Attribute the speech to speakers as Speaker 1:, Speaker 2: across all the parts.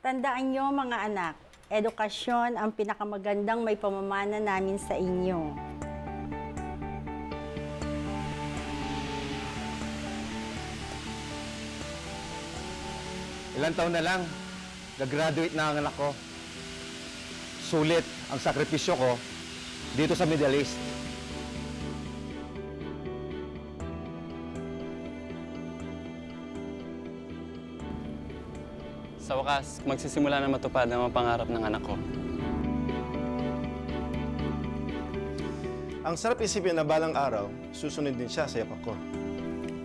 Speaker 1: Tandaan nyo mga anak, edukasyon ang pinakamagandang may pamamana namin sa inyo.
Speaker 2: Ilang taon na lang, gagraduate na ang anak ko. Sulit ang sakripisyo ko dito sa Middle East.
Speaker 3: Sa wakas, magsisimula na matupad ang mga pangarap ng anak ko.
Speaker 4: Ang sarap isipin na balang araw, susunod din siya sa yapak ko.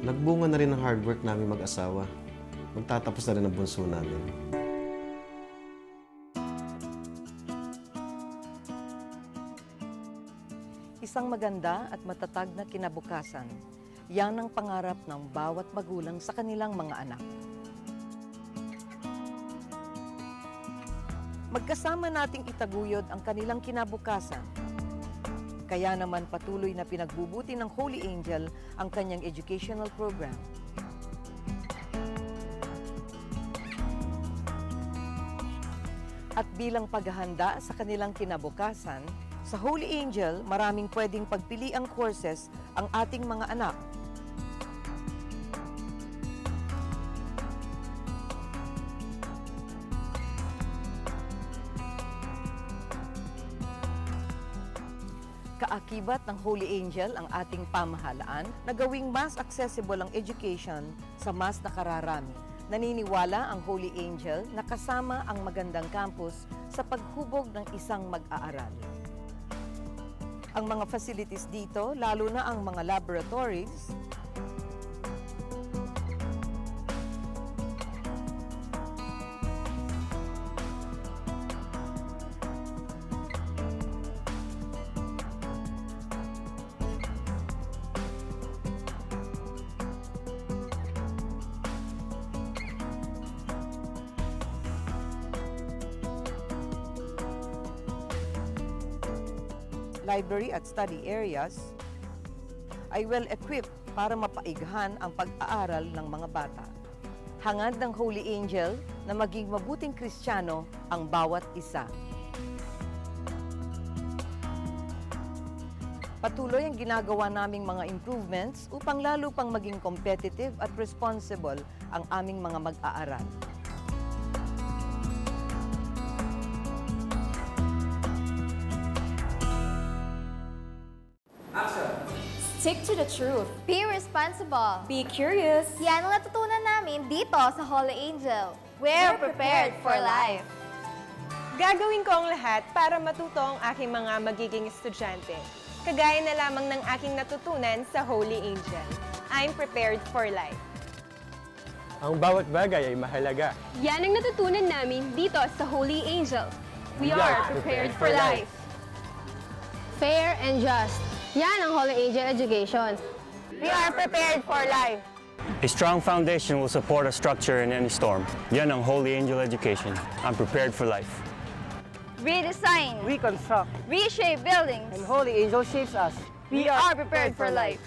Speaker 5: Nagbunga na rin ang hard work namin mag-asawa. Magtatapos na rin ang bunso namin.
Speaker 6: Isang maganda at matatag na kinabukasan. Yan ang pangarap ng bawat magulang sa kanilang mga anak. Magkasama nating itaguyod ang kanilang kinabukasan. Kaya naman patuloy na pinagbubuti ng Holy Angel ang kanyang educational program. At bilang paghahanda sa kanilang kinabukasan, sa Holy Angel, maraming pwedeng pagpiliang courses ang ating mga anak. Kaakibat ng Holy Angel ang ating pamahalaan na gawing mas accessible ang education sa mas nakararami. Naniniwala ang Holy Angel na kasama ang magandang campus sa paghubog ng isang mag-aaral. Ang mga facilities dito, lalo na ang mga laboratories, library at study areas ay well-equipped para mapaighan ang pag-aaral ng mga bata. Hangad ng Holy Angel na maging mabuting Kristiyano ang bawat isa. Patuloy ang ginagawa naming mga improvements upang lalo pang maging competitive at responsible ang aming mga mag-aaral.
Speaker 7: Stick to the truth.
Speaker 8: Be responsible.
Speaker 7: Be curious.
Speaker 8: Yan ang natutunan namin dito sa Holy Angel. We're prepared for life.
Speaker 9: Gagawin ko ang lahat para matuto ang aking mga magiging estudyante. Kagaya na lamang ng aking natutunan sa Holy Angel. I'm prepared for life.
Speaker 10: Ang bawat bagay ay mahalaga.
Speaker 7: Yan ang natutunan namin dito sa Holy Angel. We are prepared for life.
Speaker 11: Fair and just. Yan ang Holy Angel Education.
Speaker 8: We are prepared for life.
Speaker 3: A strong foundation will support a structure in any storm. Yan ang Holy Angel Education. I'm prepared for life.
Speaker 8: Redesign.
Speaker 12: Reconstruct.
Speaker 8: Reshape buildings.
Speaker 12: And Holy Angel shapes us.
Speaker 8: We are prepared for life.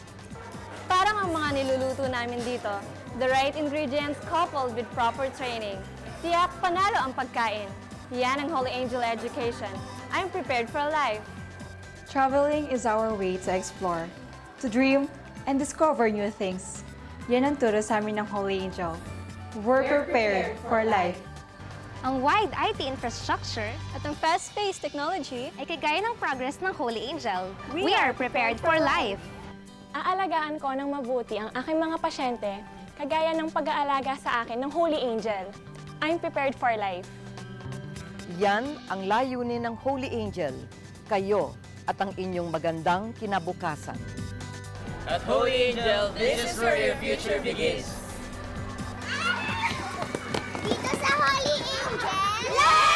Speaker 7: Parang ang mga niluluto namin dito, the right ingredients coupled with proper training. Tiyak panalo ang pagkain. Yan ang Holy Angel Education. I'm prepared for life.
Speaker 13: Traveling is our way to explore, to dream, and discover new things. Yan ang turo sa amin ng Holy Angel. We're prepared for life.
Speaker 8: Ang wide IT infrastructure
Speaker 7: At ang fast-paced technology
Speaker 8: ay kagaya ng progress ng Holy Angel. We are prepared for life.
Speaker 7: aalagaan ko ng mabuti ang aking mga pasyente, kagaya ng pag-aalaga sa akin ng Holy Angel. I'm prepared for life.
Speaker 6: Yan ang layunin ng Holy Angel, kayo at ang inyong magandang kinabukasan.
Speaker 14: At Holy Angel, this is where your future begins.
Speaker 15: Dito sa Holy Angel,